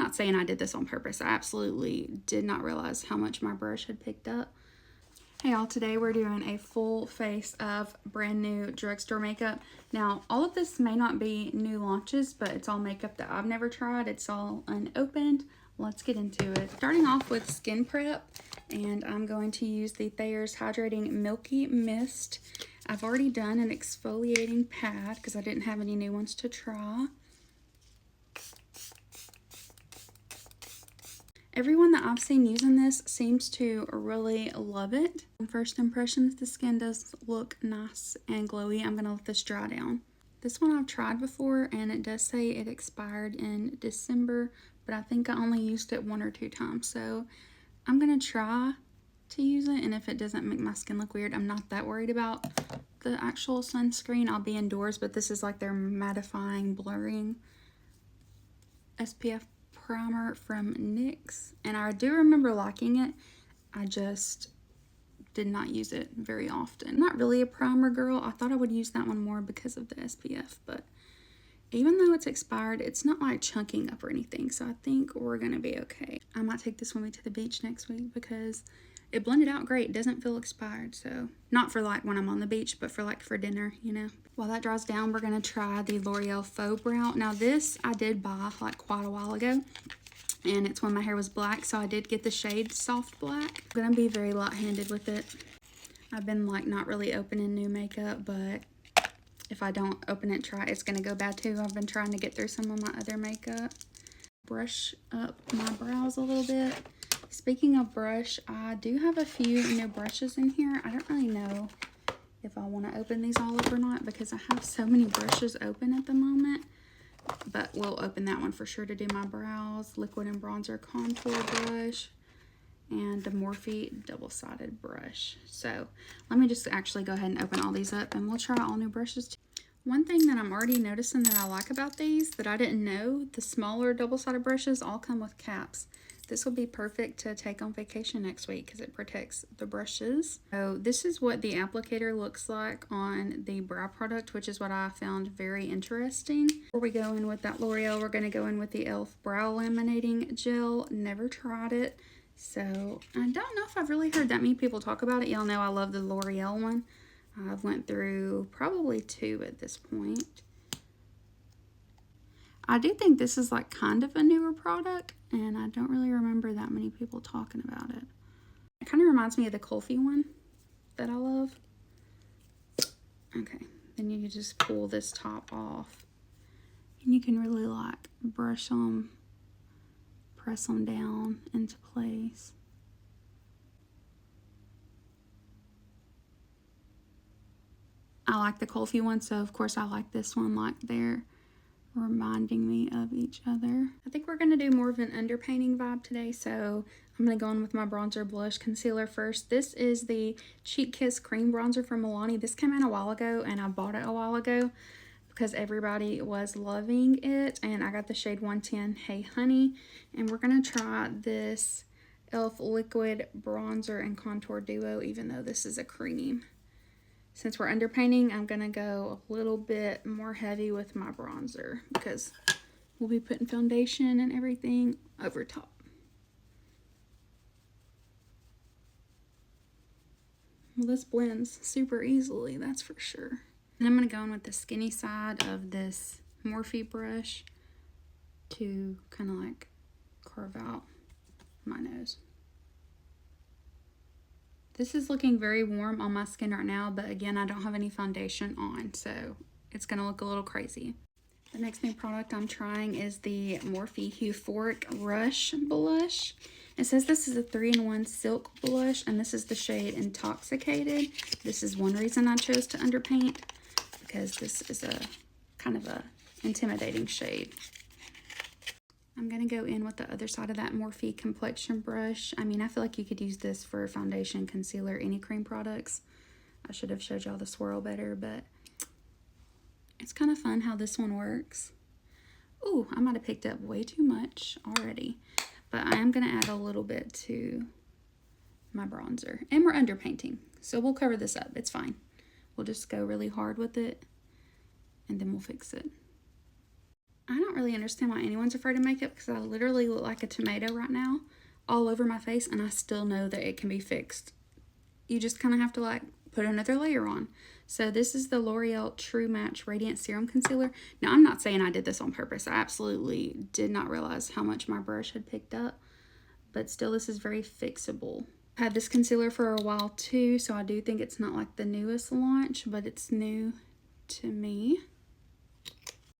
not saying I did this on purpose. I absolutely did not realize how much my brush had picked up. Hey y'all, today we're doing a full face of brand new drugstore makeup. Now, all of this may not be new launches, but it's all makeup that I've never tried. It's all unopened. Let's get into it. Starting off with skin prep, and I'm going to use the Thayer's Hydrating Milky Mist. I've already done an exfoliating pad because I didn't have any new ones to try. Everyone that I've seen using this seems to really love it. First impressions, the skin does look nice and glowy. I'm gonna let this dry down. This one I've tried before and it does say it expired in December, but I think I only used it 1 or 2 times. So I'm gonna try to use it, and if it doesn't make my skin look weird, I'm not that worried about the actual sunscreen. I'll be indoors, but this is like their mattifying, blurring SPF primer from NYX, and I do remember liking it. I just did not use it very often. I'm not really a primer girl. I thought I would use that one more because of the SPF, but even though it's expired, it's not like chunking up or anything, so I think we're gonna be okay. I might take this with me to the beach next week because it blended out great. It doesn't feel expired, so not for like when I'm on the beach, but for like for dinner, you know. While that dries down, we're gonna try the L'Oreal Faux Brow. Now this I did buy like quite a while ago, and it's when my hair was black, so I did get the shade Soft Black. I'm gonna be very light-handed with it. I've been like not really opening new makeup, but if I don't open it and try, it's gonna go bad too. I've been trying to get through some of my other makeup. Brush up my brows a little bit. Speaking of brush, I do have a few new brushes in here. I don't really know if I want to open these all up or not because I have so many brushes open at the moment. But we'll open that one for sure to do my brows. Liquid and bronzer contour brush. And the Morphe double-sided brush. So let me just actually go ahead and open all these up and we'll try all new brushes too. One thing that I'm already noticing that I like about these that I didn't know, the smaller double-sided brushes all come with caps. This will be perfect to take on vacation next week because it protects the brushes. So this is what the applicator looks like on the brow product, which is what I found very interesting. Before we go in with that L'Oreal, we're going to go in with the e.l.f. Brow Laminating Gel. Never tried it, so I don't know if I've really heard that many people talk about it. Y'all know I love the L'Oreal one. I've went through probably 2 at this point. I do think this is like kind of a newer product, and I don't really remember that many people talking about it. It kind of reminds me of the Kulfi one that I love. Okay, then you just pull this top off, and you can really like brush them, press them down into place. I like the Kulfi one, so of course I like this one. Like they're reminding me of each other. I think we're going to do more of an underpainting vibe today, so I'm going to go in with my bronzer, blush, concealer first. This is the Cheek Kiss Cream Bronzer from Milani. This came out a while ago, and I bought it a while ago because everybody was loving it, and I got the shade 110 Hey Honey, and we're going to try this e.l.f. Liquid Bronzer and Contour Duo, even though this is a cream. Since we're underpainting, I'm going to go a little bit more heavy with my bronzer because we'll be putting foundation and everything over top. Well, this blends super easily, that's for sure. And I'm going to go in with the skinny side of this Morphe brush to kind of like carve out my nose. This is looking very warm on my skin right now, but again, I don't have any foundation on, so it's going to look a little crazy. The next new product I'm trying is the Morphe Euphoric Rush Blush. It says this is a 3-in-1 silk blush, and this is the shade Intoxicated. This is one reason I chose to underpaint, because this is a kind of a intimidating shade. I'm going to go in with the other side of that Morphe complexion brush. I mean, I feel like you could use this for foundation, concealer, any cream products. I should have showed y'all the swirl better, but it's kind of fun how this one works. Ooh, I might have picked up way too much already, but I am going to add a little bit to my bronzer. And we're underpainting, so we'll cover this up. It's fine. We'll just go really hard with it, and then we'll fix it. I don't really understand why anyone's afraid of makeup because I literally look like a tomato right now all over my face, and I still know that it can be fixed. You just kind of have to like put another layer on. So this is the L'Oreal True Match Radiant Serum Concealer. Now, I'm not saying I did this on purpose. I absolutely did not realize how much my brush had picked up, but still, this is very fixable. I had this concealer for a while too, so I do think it's not like the newest launch, but it's new to me.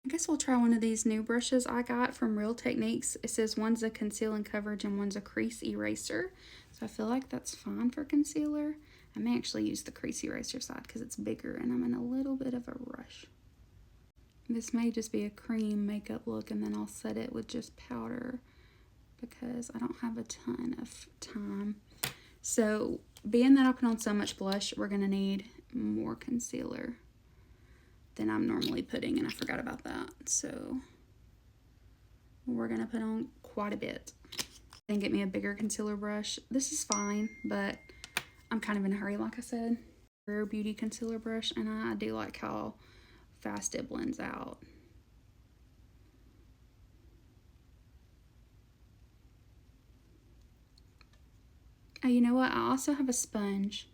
I guess we'll try one of these new brushes I got from Real Techniques. It says one's a conceal and coverage and one's a crease eraser. So I feel like that's fine for concealer. I may actually use the crease eraser side because it's bigger and I'm in a little bit of a rush. This may just be a cream makeup look, and then I'll set it with just powder because I don't have a ton of time. So being that I put on so much blush, we're going to need more concealer than I'm normally putting, and I forgot about that. So we're going to put on quite a bit. And get me a bigger concealer brush. This is fine, but I'm kind of in a hurry, like I said. Rare Beauty concealer brush, and I do like how fast it blends out. Oh, you know what? I also have a sponge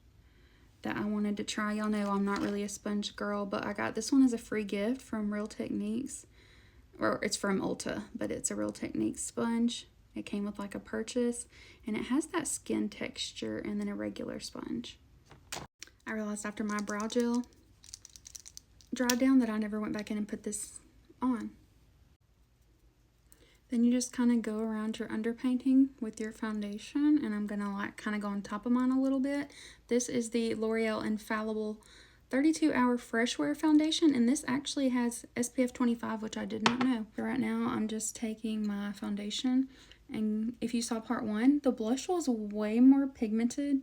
that I wanted to try. Y'all know I'm not really a sponge girl, but I got this one as a free gift from Real Techniques. Or it's from Ulta, but it's a Real Techniques sponge. It came with like a purchase, and it has that skin texture and then a regular sponge. I realized after my brow gel dried down that I never went back in and put this on. Then you just kind of go around your underpainting with your foundation, and I'm gonna like kind of go on top of mine a little bit. This is the L'Oreal Infallible 32-Hour Fresh Wear Foundation, and this actually has SPF 25, which I did not know. Right now, I'm just taking my foundation, and if you saw part one, the blush was way more pigmented,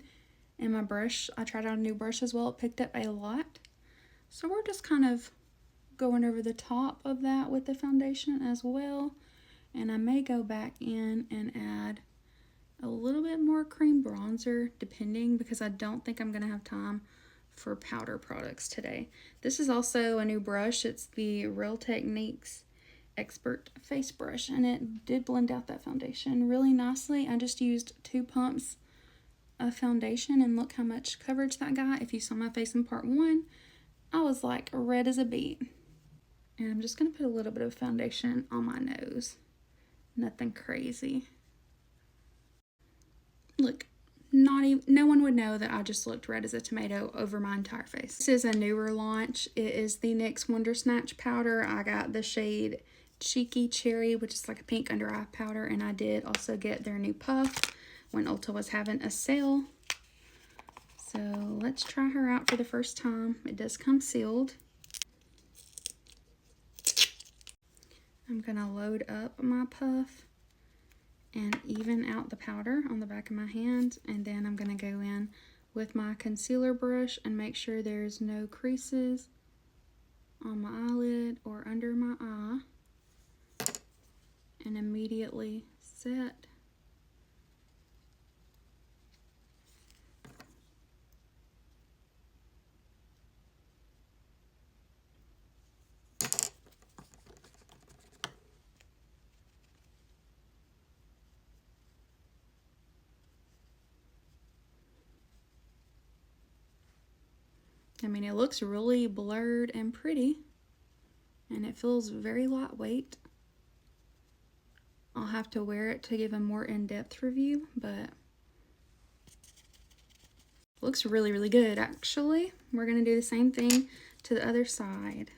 and my brush, I tried out a new brush as well, it picked up a lot. So we're just kind of going over the top of that with the foundation as well. And I may go back in and add a little bit more cream bronzer, depending, because I don't think I'm going to have time for powder products today. This is also a new brush. It's the Real Techniques Expert Face Brush, and it did blend out that foundation really nicely. I just used 2 pumps of foundation, and look how much coverage that got. If you saw my face in part one, I was like red as a beet. And I'm just going to put a little bit of foundation on my nose. Nothing crazy. Look, no one would know that I just looked red as a tomato over my entire face. This is a newer launch. It is the NYX Wonder Snatch powder. I got the shade Cheeky Cherry, which is like a pink under eye powder, and I did also get their new puff when Ulta was having a sale. So let's try her out for the first time. It does come sealed. I'm gonna load up my puff and even out the powder on the back of my hand, and then I'm gonna go in with my concealer brush and make sure there's no creases on my eyelid or under my eye, and immediately set. I mean, it looks really blurred and pretty, and it feels very lightweight. I'll have to wear it to give a more in-depth review, but looks really, really good, actually. We're going to do the same thing to the other side.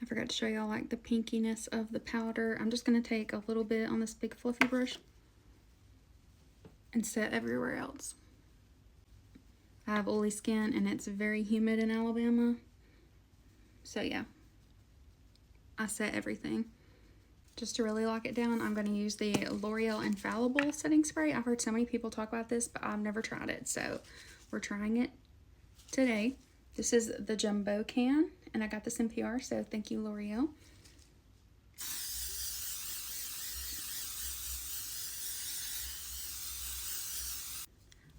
I forgot to show y'all like the pinkiness of the powder. I'm just going to take a little bit on this big fluffy brush and set everywhere else. I have oily skin, and it's very humid in Alabama. So yeah, I set everything. Just to really lock it down, I'm going to use the L'Oreal Infallible setting spray. I've heard so many people talk about this, but I've never tried it. So we're trying it today. This is the jumbo can, and I got this in PR, so thank you, L'Oreal.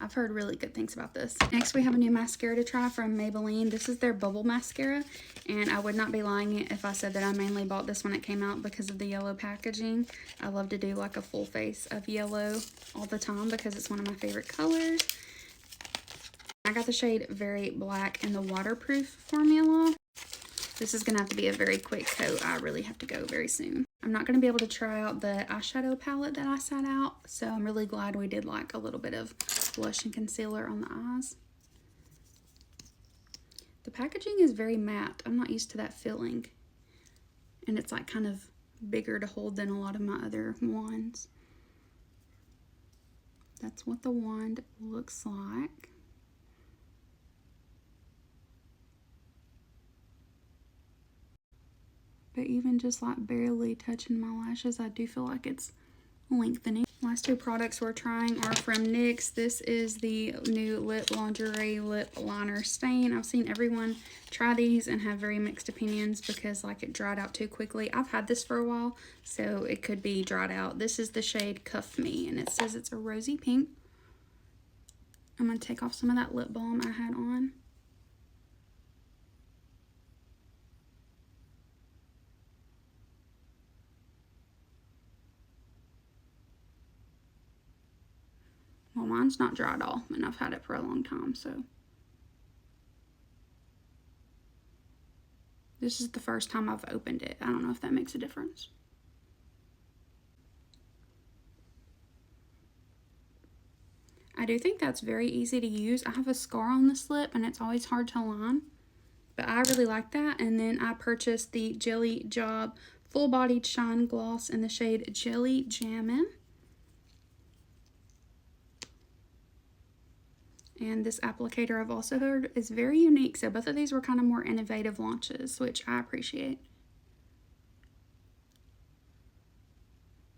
I've heard really good things about this. Next, we have a new mascara to try from Maybelline. This is their Bubble Mascara, and I would not be lying if I said that I mainly bought this when it came out because of the yellow packaging. I love to do like a full face of yellow all the time because it's one of my favorite colors. I got the shade Very Black in the waterproof formula. This is going to have to be a very quick coat. I really have to go very soon. I'm not going to be able to try out the eyeshadow palette that I set out, so I'm really glad we did like a little bit of blush and concealer on the eyes. The packaging is very matte. I'm not used to that feeling. And it's like kind of bigger to hold than a lot of my other wands. That's what the wand looks like. But even just like barely touching my lashes, I do feel like it's lengthening. Last two products we're trying are from NYX. This is the new Lip Lingerie Lip Liner Stain. I've seen everyone try these and have very mixed opinions because like it dried out too quickly. I've had this for a while, so it could be dried out. This is the shade Cuff Me, and it says it's a rosy pink. I'm going to take off some of that lip balm I had on. Well, mine's not dry at all, and I've had it for a long time, so. This is the first time I've opened it. I don't know if that makes a difference. I do think that's very easy to use. I have a scar on this lip, and it's always hard to line, but I really like that. And then I purchased the Jelly Job Full Bodied Shine Gloss in the shade Jelly Jammin'. And this applicator I've also heard is very unique, so both of these were kind of more innovative launches, which I appreciate.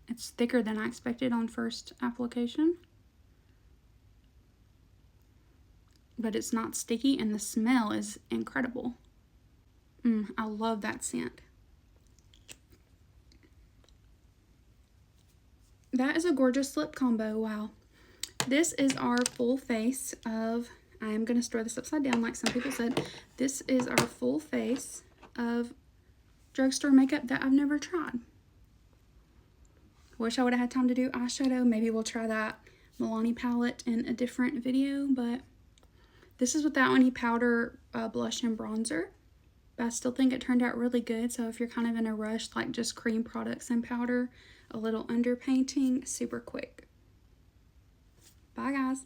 It's thicker than I expected on first application. But it's not sticky, and the smell is incredible. I love that scent. That is a gorgeous lip combo, wow. This is our full face of, I am going to store this upside down like some people said. This is our full face of drugstore makeup that I've never tried. Wish I would have had time to do eyeshadow. Maybe we'll try that Milani palette in a different video, but this is without any powder, blush, and bronzer. But I still think it turned out really good, so if you're kind of in a rush, like just cream products and powder, a little underpainting, super quick. Bye, guys.